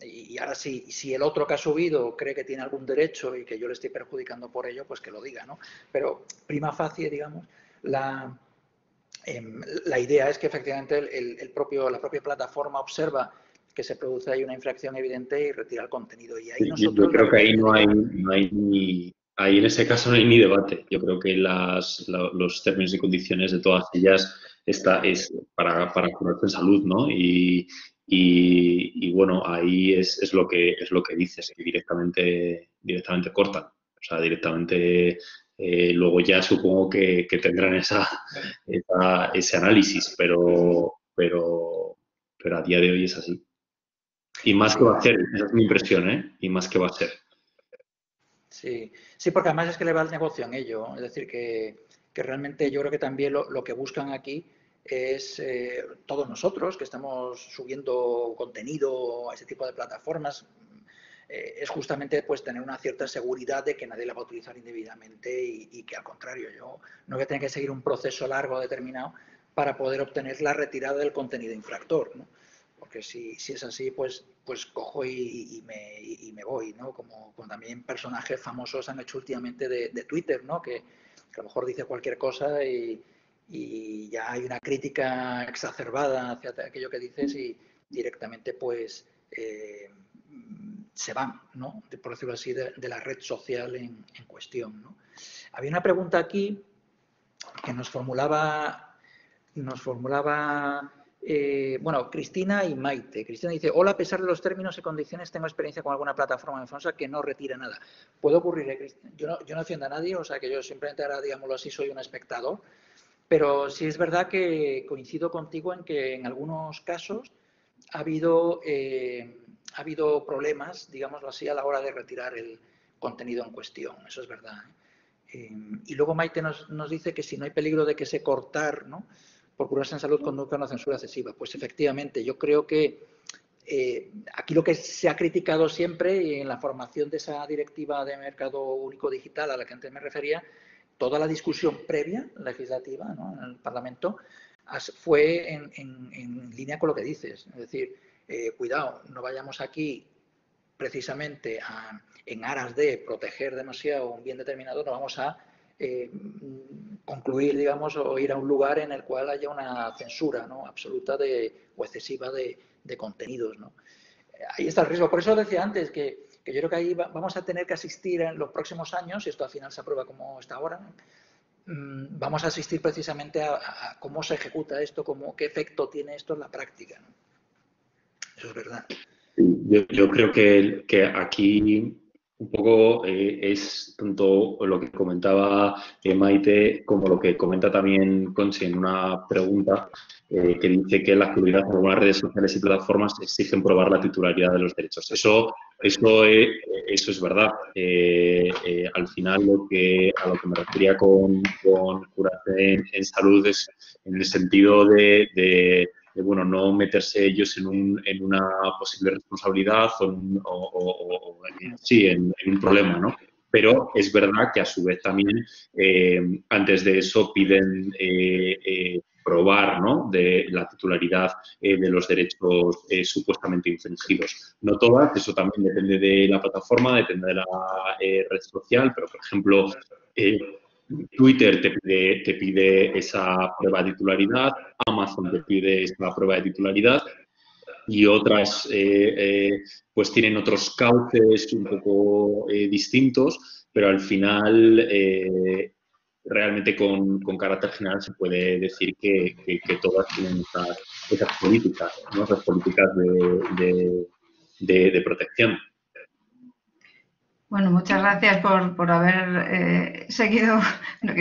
y ahora si el otro que ha subido cree que tiene algún derecho y que yo le estoy perjudicando por ello, pues que lo diga, ¿no? Pero prima facie, digamos, la idea es que efectivamente la propia plataforma observa que se produce ahí una infracción evidente y retira el contenido. Y ahí Yo nosotros de creo que ahí repente, digamos, ahí en ese caso no hay ni debate. Yo creo que los términos y condiciones de todas ellas es para curarse en salud, ¿no? Y bueno, ahí es lo que dices, que directamente cortan. O sea, directamente luego ya supongo que tendrán ese análisis, pero a día de hoy es así. Y más que sí, va a ser, esa es mi impresión, ¿eh? Y más que va a ser. sí, sí, porque además es que le va el negocio en ello. Es decir, que realmente yo creo que también lo que buscan aquí es todos nosotros que estamos subiendo contenido a ese tipo de plataformas, es justamente pues tener una cierta seguridad de que nadie la va a utilizar indebidamente y que al contrario, yo no voy a tener que seguir un proceso largo determinado para poder obtener la retirada del contenido infractor, ¿no? Porque si es así, pues cojo y me voy, ¿no? Como también personajes famosos han hecho últimamente de Twitter, ¿no? Que a lo mejor dice cualquier cosa y ya hay una crítica exacerbada hacia aquello que dices y directamente pues se van, ¿no? Por decirlo así, de la red social en cuestión, ¿no? Había una pregunta aquí que nos formulaba bueno, Cristina y Maite. Cristina dice, hola, a pesar de los términos y condiciones, tengo experiencia con alguna plataforma famosa que no retira nada. Puede ocurrir, Cristina. Yo no defiendo a nadie, o sea que yo simplemente ahora, digámoslo así, soy un espectador, pero sí es verdad que coincido contigo en que en algunos casos ha habido problemas, digámoslo así, a la hora de retirar el contenido en cuestión. Eso es verdad. Y luego Maite nos dice que si no hay peligro de que se cortar, ¿no? Por curarse en salud conducta una censura excesiva. Pues efectivamente, yo creo que aquí lo que se ha criticado siempre y en la formación de esa directiva de mercado único digital a la que antes me refería, toda la discusión previa legislativa, ¿no? En el Parlamento fue en línea con lo que dices. Es decir, cuidado, no vayamos aquí precisamente en aras de proteger demasiado un bien determinado, no vamos a concluir, digamos, o ir a un lugar en el cual haya una censura, ¿no? Absoluta o excesiva de contenidos, ¿no? Ahí está el riesgo. Por eso decía antes que yo creo que ahí vamos a tener que asistir en los próximos años, si esto al final se aprueba como está ahora, ¿no? Vamos a asistir precisamente a cómo se ejecuta esto, qué efecto tiene esto en la práctica, ¿no? Eso es verdad. Yo creo que aquí un poco es tanto lo que comentaba Maite como lo que comenta también Conchi en una pregunta que dice que en la actualidad algunas redes sociales y plataformas exigen probar la titularidad de los derechos. Eso es verdad. Al final a lo que me refería con Curate en salud es en el sentido de bueno, no meterse ellos en una posible responsabilidad en un problema, ¿no? Pero es verdad que a su vez también antes de eso piden probar, ¿no?, de la titularidad de los derechos supuestamente infringidos. No todas, eso también depende de la plataforma, depende de la red social, pero por ejemplo Twitter te pide esa prueba de titularidad, Amazon te pide esa prueba de titularidad y otras pues tienen otros cauces un poco distintos, pero al final realmente con carácter general se puede decir que todas tienen esas políticas, ¿no?, esas políticas de protección. Bueno, muchas gracias por haber seguido.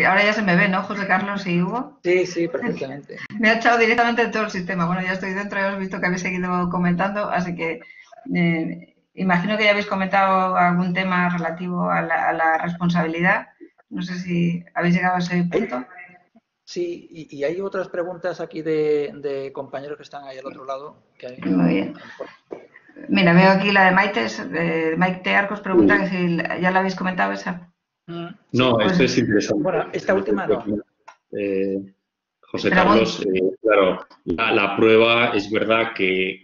Ahora ya se me ve, ¿no, José Carlos y Hugo? Sí, sí, perfectamente. Me ha echado directamente de todo el sistema. Bueno, ya estoy dentro, ya os he visto que habéis seguido comentando, así que imagino que ya habéis comentado algún tema relativo a la responsabilidad. No sé si habéis llegado a ese punto. Sí, y hay otras preguntas aquí de compañeros que están ahí al otro lado. Muy bien. Mira, veo aquí la de Maite. Maite Arcos pregunta que si ya la habéis comentado esa. No, pues, esto es interesante. Bueno, esta última no. José Carlos, claro, la prueba es verdad que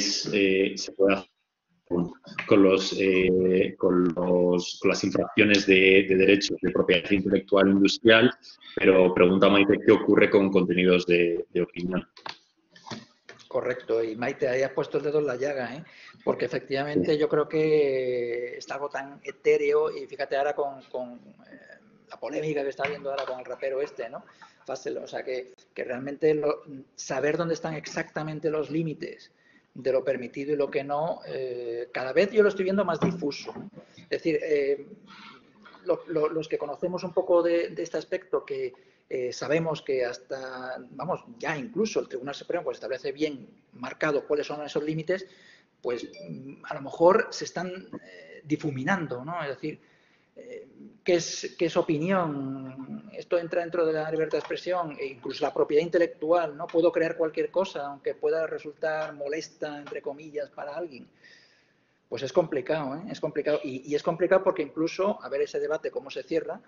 se puede hacer con las infracciones de derechos de propiedad intelectual e industrial, pero pregunta Maite qué ocurre con contenidos de opinión. Correcto, y Maite, ahí has puesto el dedo en la llaga, ¿eh? Porque efectivamente yo creo que está algo tan etéreo y fíjate ahora con la polémica que está habiendo ahora con el rapero ¿no? Fassel, o sea que realmente saber dónde están exactamente los límites de lo permitido y lo que no, cada vez yo lo estoy viendo más difuso. Es decir, los que conocemos un poco de este aspecto, que sabemos que hasta, vamos, ya incluso el Tribunal Supremo pues establece bien marcado cuáles son esos límites, pues a lo mejor se están difuminando, ¿no? Es decir, ¿qué es opinión? Esto entra dentro de la libertad de expresión e incluso la propiedad intelectual, ¿no? Puedo crear cualquier cosa, aunque pueda resultar molesta, entre comillas, para alguien. Pues es complicado, ¿eh? Es complicado. Y es complicado porque incluso, a ver ese debate cómo se cierra,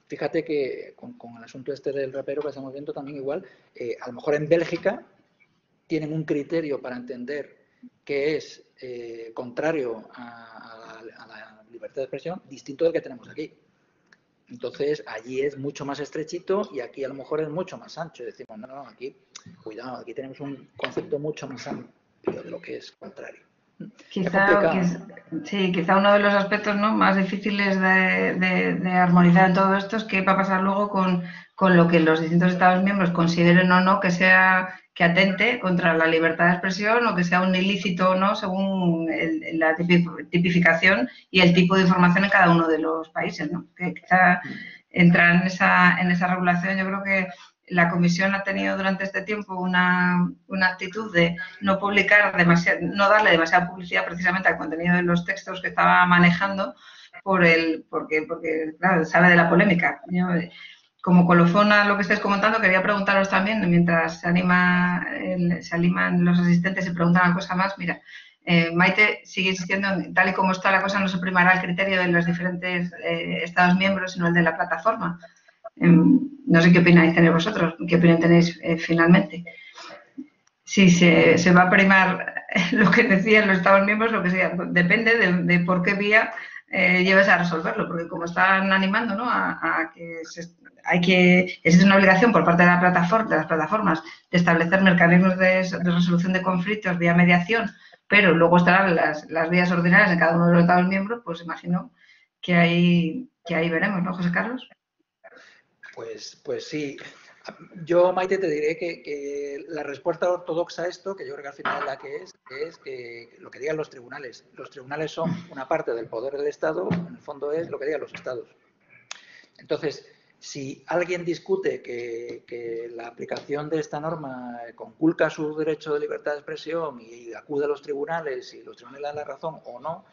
fíjate que con el asunto este del rapero que estamos viendo también igual, a lo mejor en Bélgica tienen un criterio para entender que es contrario a la libertad de expresión distinto del que tenemos aquí. Entonces, allí es mucho más estrechito y aquí a lo mejor es mucho más ancho. Decimos, no, aquí, cuidado, aquí tenemos un concepto mucho más amplio de lo que es contrario. Quizá uno de los aspectos, ¿no?, más difíciles de armonizar en todo esto es qué va a pasar luego con lo que los distintos Estados miembros consideren o no que atente contra la libertad de expresión o que sea un ilícito o no según la tipificación y el tipo de información en cada uno de los países, ¿no? Que quizá entrar en esa regulación. Yo creo que la Comisión ha tenido durante este tiempo una actitud de no publicar no darle demasiada publicidad precisamente al contenido de los textos que estaba manejando porque claro, sabe de la polémica. Yo, como colofón a lo que estáis comentando, quería preguntaros también, mientras se animan los asistentes y preguntan una cosa más, mira, Maite sigue insistiendo, tal y como está la cosa, no se primará el criterio de los diferentes Estados miembros, sino el de la plataforma. No sé qué opináis tenéis vosotros, qué opinión tenéis finalmente. Si se va a primar lo que decían los Estados miembros, lo que sea, depende de por qué vía lleves a resolverlo, porque como están animando, ¿no?, a que existe una obligación por parte de las plataformas de establecer mecanismos de resolución de conflictos vía mediación, pero luego estarán las vías ordinarias en cada uno de los Estados miembros, pues imagino que ahí veremos, ¿no, José Carlos? Pues sí. Yo, Maite, te diré que la respuesta ortodoxa a esto, que yo creo que al final la que es que lo que digan los tribunales. Los tribunales son una parte del poder del Estado, en el fondo es lo que digan los Estados. Entonces, si alguien discute que la aplicación de esta norma conculca su derecho de libertad de expresión y acude a los tribunales y los tribunales dan la razón o no,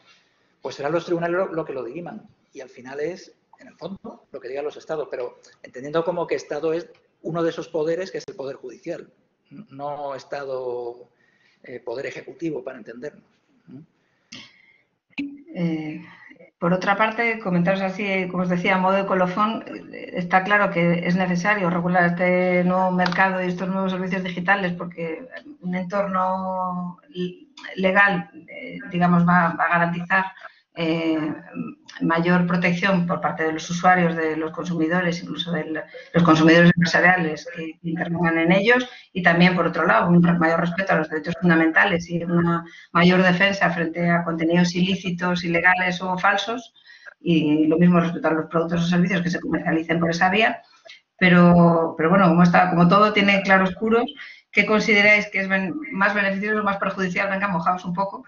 pues serán los tribunales lo que lo diriman. Y al final es, en el fondo, lo que digan los Estados. Pero entendiendo como que Estado es uno de esos poderes que es el poder judicial, no Estado, poder ejecutivo, para entendernos. Por otra parte, comentaros así, como os decía, a modo de colofón, está claro que es necesario regular este nuevo mercado y estos nuevos servicios digitales porque un entorno legal, digamos, va a garantizar mayor protección por parte de los usuarios, de los consumidores, incluso de los consumidores empresariales que intervengan en ellos, y también, por otro lado, un mayor respeto a los derechos fundamentales y una mayor defensa frente a contenidos ilícitos, ilegales o falsos, y lo mismo respecto a los productos o servicios que se comercialicen por esa vía. Pero bueno, como todo tiene claroscuros, ¿qué consideráis que es más beneficioso o más perjudicial? Venga, mojaos un poco.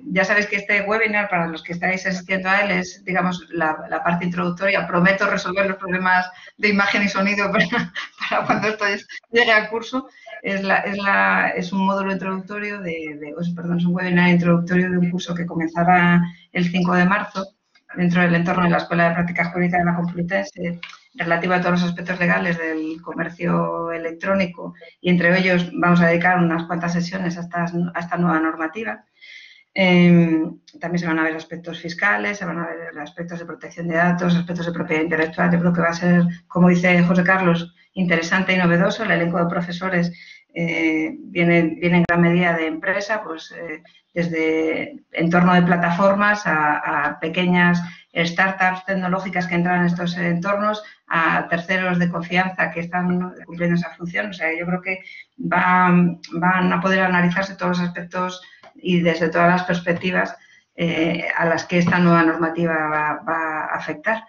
Ya sabéis que este webinar, para los que estáis asistiendo a él, es, digamos, la parte introductoria. Prometo resolver los problemas de imagen y sonido para cuando esto llegue al curso. Es un módulo introductorio es un webinar introductorio de un curso que comenzará el 5 de marzo dentro del entorno de la Escuela de Prácticas Jurídicas de la Complutense, relativa a todos los aspectos legales del comercio electrónico, y entre ellos vamos a dedicar unas cuantas sesiones a esta nueva normativa. También se van a ver aspectos fiscales, se van a ver aspectos de protección de datos, aspectos de propiedad intelectual. Yo creo que va a ser, como dice José Carlos, interesante y novedoso. El elenco de profesores viene en gran medida de empresa, pues desde entorno de plataformas a pequeñas startups tecnológicas que entran en estos entornos, a terceros de confianza que están cumpliendo esa función. O sea, yo creo que van a poder analizarse todos los aspectos y desde todas las perspectivas a las que esta nueva normativa va a afectar.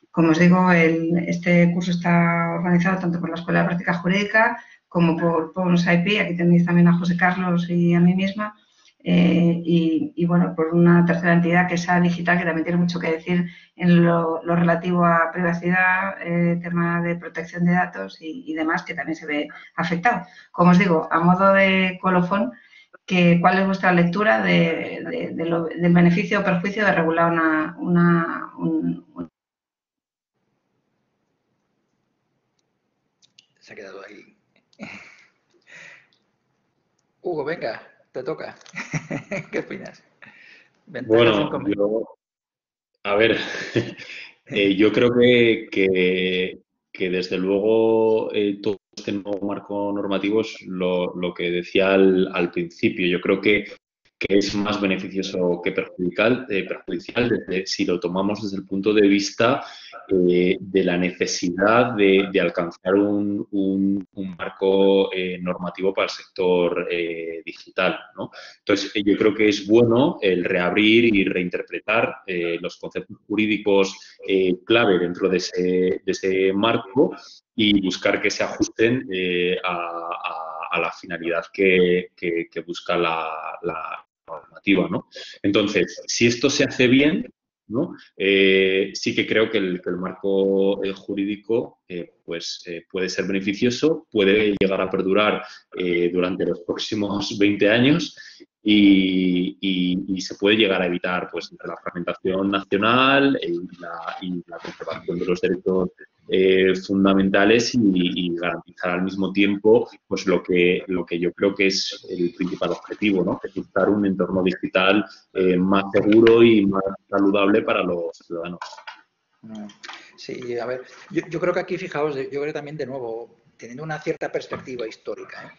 Como os digo, este curso está organizado tanto por la Escuela de Práctica Jurídica como por Pons IP. Aquí tenéis también a José Carlos y a mí misma. Y bueno, por una tercera entidad que es A Digital, que también tiene mucho que decir en lo relativo a privacidad, tema de protección de datos y demás, que también se ve afectado. Como os digo, a modo de colofón, ¿cuál es vuestra lectura del beneficio o perjuicio de regular Se ha quedado ahí. Hugo, venga, te toca. ¿Qué opinas? Bueno, a ver, yo creo que desde luego todo este nuevo marco normativo es lo que decía al principio. Yo creo que es más beneficioso que perjudicial si lo tomamos desde el punto de vista de la necesidad de alcanzar un marco normativo para el sector digital, ¿no? Entonces, yo creo que es bueno el reabrir y reinterpretar los conceptos jurídicos clave dentro de ese marco y buscar que se ajusten a la finalidad que busca la normativa, ¿no? Entonces, si esto se hace bien, ¿no? Sí que creo que el marco jurídico puede ser beneficioso, puede llegar a perdurar durante los próximos 20 años y se puede llegar a evitar pues, la fragmentación nacional y la conservación de los derechos fundamentales y garantizar al mismo tiempo pues lo que yo creo que es el principal objetivo, ¿no? Que es buscar un entorno digital más seguro y más saludable para los ciudadanos. Sí, a ver, yo creo que aquí, fijaos, yo creo que también, de nuevo, teniendo una cierta perspectiva histórica,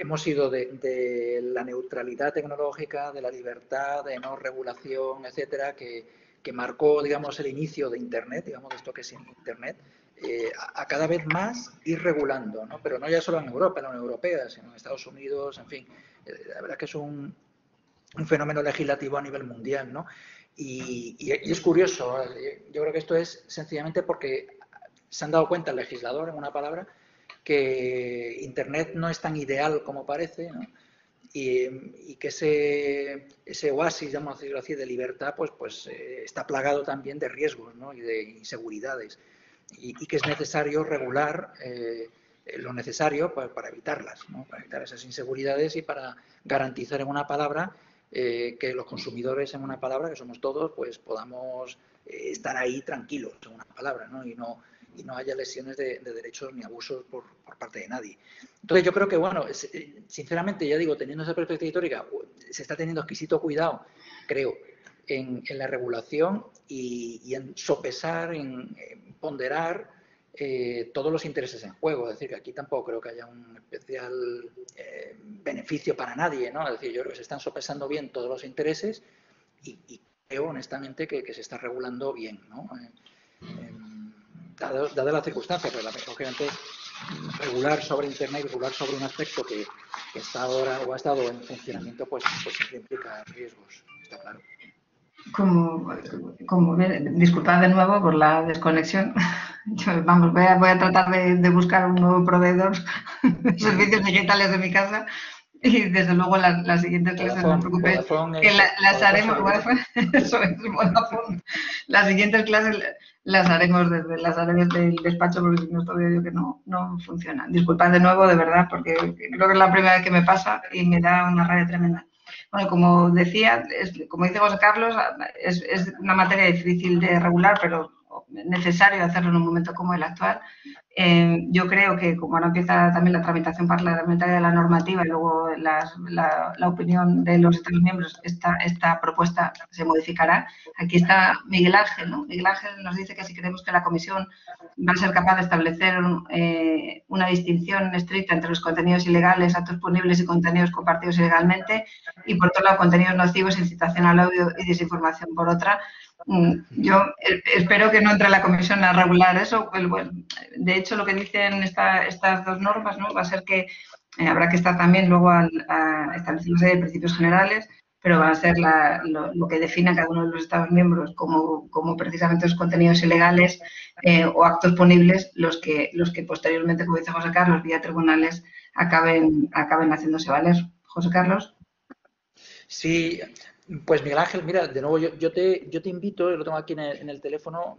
hemos ido de la neutralidad tecnológica, de la libertad, de no regulación, etcétera, que marcó, digamos, el inicio de Internet, digamos, de esto que es Internet, a cada vez más ir regulando, ¿no? Pero no ya solo en Europa, en la Unión Europea, sino en Estados Unidos, en fin. La verdad que es un fenómeno legislativo a nivel mundial, ¿no? Y es curioso, yo creo que esto es sencillamente porque se han dado cuenta el legislador, en una palabra, que Internet no es tan ideal como parece, ¿no? Y que ese oasis, vamos a decirlo así, de libertad, pues está plagado también de riesgos, ¿no? Y de inseguridades. Y que es necesario regular lo necesario para evitarlas, ¿no? Para evitar esas inseguridades y para garantizar, en una palabra, que los consumidores, en una palabra, que somos todos, pues podamos estar ahí tranquilos, en una palabra, ¿no? Y no haya lesiones de derechos ni abusos por parte de nadie. Entonces yo creo que, bueno, sinceramente, ya digo, teniendo esa perspectiva histórica, se está teniendo exquisito cuidado, creo, en la regulación y en sopesar, en ponderar todos los intereses en juego. Es decir, que aquí tampoco creo que haya un especial beneficio para nadie, ¿no? Es decir, yo creo que se están sopesando bien todos los intereses y creo, honestamente, que se está regulando bien, ¿no? Dadas las circunstancias, pero lógicamente regular sobre Internet y regular sobre un aspecto que está ahora o ha estado en funcionamiento, pues siempre implica riesgos, está claro. Disculpad de nuevo por la desconexión. Vamos, voy a tratar de buscar un nuevo proveedor de servicios digitales de mi casa y desde luego las siguientes clases, no os preocupéis, que las haremos. Eso es, Vodafone. Las siguientes clases las haremos desde el despacho, porque si no estoy yo que no funcionan. Disculpad de nuevo, de verdad, porque creo que es la primera vez que me pasa y me da una rabia tremenda. Bueno, como decía, como dice José Carlos, es una materia difícil de regular, pero necesario hacerlo en un momento como el actual. Yo creo que como ahora empieza también la tramitación parlamentaria de la normativa y luego la opinión de los Estados miembros, esta propuesta se modificará. Aquí está Miguel Ángel, ¿no? Miguel Ángel nos dice que si creemos que la Comisión va a ser capaz de establecer una distinción estricta entre los contenidos ilegales, actos punibles y contenidos compartidos ilegalmente, y por otro lado contenidos nocivos, incitación al odio y desinformación por otra. Yo espero que no entre la Comisión a regular eso. De hecho, lo que dicen estas dos normas, ¿no? Va a ser que habrá que estar también luego a establecer una serie de principios generales, pero van a ser lo que define cada uno de los Estados miembros como precisamente los contenidos ilegales o actos punibles los que posteriormente, como dice José Carlos, vía tribunales acaben haciéndose valer. José Carlos. Sí, pues Miguel Ángel, mira, de nuevo yo te invito, lo tengo aquí en el teléfono,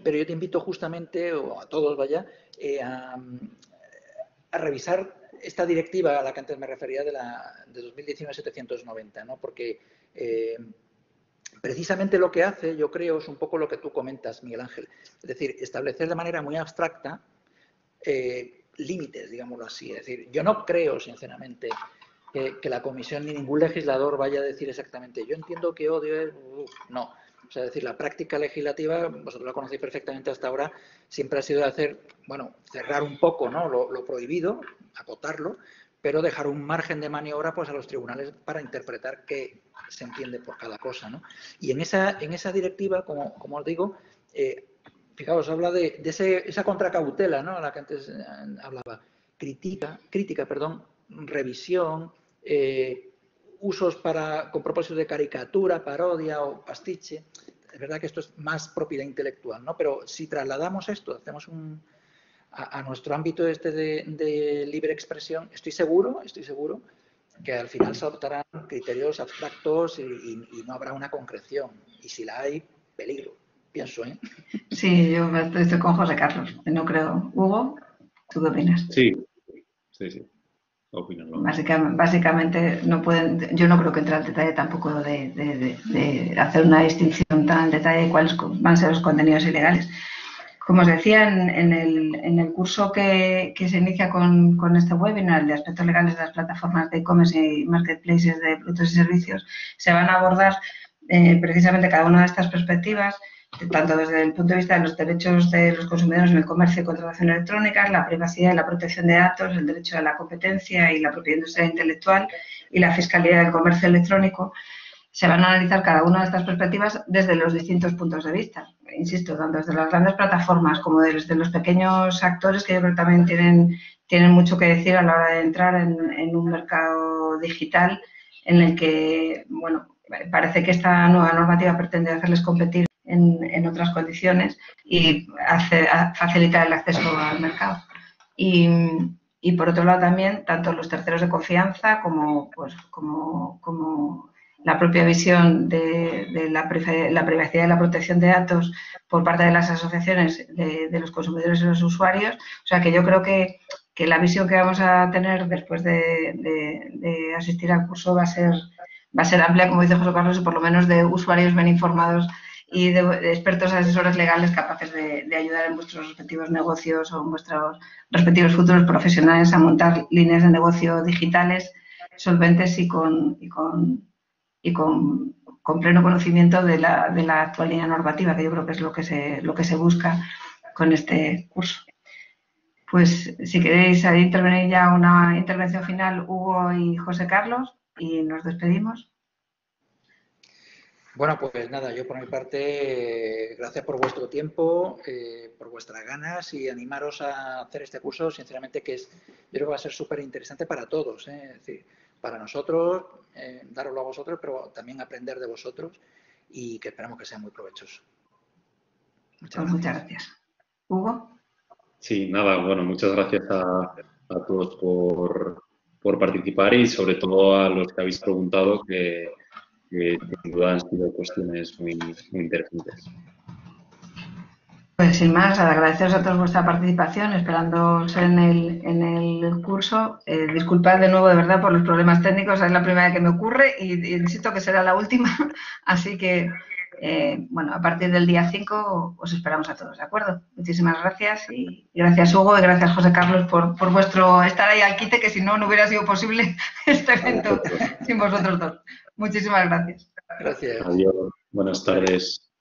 pero yo te invito justamente, o a todos, vaya, a revisar esta directiva a la que antes me refería de 2019-790, ¿no? Porque precisamente lo que hace, yo creo, es un poco lo que tú comentas, Miguel Ángel. Es decir, establecer de manera muy abstracta límites, digámoslo así. Es decir, yo no creo, sinceramente, que la Comisión ni ningún legislador vaya a decir exactamente, yo entiendo que odio es... No. O sea, es decir, la práctica legislativa, vosotros la conocéis perfectamente hasta ahora, siempre ha sido de hacer, bueno, cerrar un poco, ¿no?, lo prohibido, acotarlo, pero dejar un margen de maniobra pues a los tribunales para interpretar qué se entiende por cada cosa, ¿no? Y en esa directiva, como os digo, fijaos, habla de esa contracautela, ¿no?, a la que antes hablaba, crítica, revisión, usos con propósitos de caricatura, parodia o pastiche. Es verdad que esto es más propiedad intelectual, ¿no? Pero si trasladamos esto, hacemos a nuestro ámbito de libre expresión, estoy seguro que al final se adoptarán criterios abstractos y no habrá una concreción. Y si la hay, peligro, pienso, ¿eh? Sí, yo estoy con José Carlos, no creo. Hugo, ¿tú qué opinas? Sí. Básicamente no pueden, yo no creo que entre al detalle tampoco de hacer una distinción tan en detalle de cuáles van a ser los contenidos ilegales. Como os decía, en el curso que se inicia con este webinar de aspectos legales de las plataformas de e-commerce y marketplaces de productos y servicios, se van a abordar precisamente cada una de estas perspectivas, tanto desde el punto de vista de los derechos de los consumidores en el comercio y contratación electrónica, la privacidad y la protección de datos, el derecho a la competencia y la propiedad industrial intelectual y la fiscalidad del comercio electrónico. Se van a analizar cada una de estas perspectivas desde los distintos puntos de vista. Insisto, tanto desde las grandes plataformas como desde los pequeños actores que yo creo que también tienen mucho que decir a la hora de entrar en un mercado digital en el que, bueno, parece que esta nueva normativa pretende hacerles competir en otras condiciones y facilitar el acceso al mercado. Y por otro lado también, tanto los terceros de confianza como la propia visión de la privacidad y la protección de datos por parte de las asociaciones de los consumidores y los usuarios. O sea que yo creo que la visión que vamos a tener después de asistir al curso va a ser amplia, como dice José Carlos, y por lo menos de usuarios bien informados y de expertos asesores legales capaces de ayudar en vuestros respectivos negocios o en vuestros respectivos futuros profesionales a montar líneas de negocio digitales solventes y con pleno conocimiento de la actualidad normativa, que yo creo que es lo que se busca con este curso. Pues si queréis intervenir ya una intervención final, Hugo y José Carlos, y nos despedimos. Bueno, pues nada, yo por mi parte, gracias por vuestro tiempo, por vuestras ganas y animaros a hacer este curso, sinceramente que yo creo que va a ser súper interesante para todos, es decir, para nosotros, daroslo a vosotros, pero también aprender de vosotros y que esperamos que sea muy provechoso. Muchas gracias. Hugo. Sí, nada, bueno, muchas gracias a todos por participar y sobre todo a los que habéis preguntado que sin duda han sido cuestiones muy interesantes. Pues sin más, agradeceros a todos vuestra participación, esperándoos en el curso. Disculpad de nuevo, de verdad, por los problemas técnicos, es la primera vez que me ocurre y insisto que será la última, así que, bueno, a partir del día 5 os esperamos a todos, ¿de acuerdo? Muchísimas gracias y gracias Hugo y gracias José Carlos por vuestro estar ahí al quite, que si no, no hubiera sido posible este evento sin vosotros dos. Muchísimas gracias. Gracias. Adiós. Buenas tardes.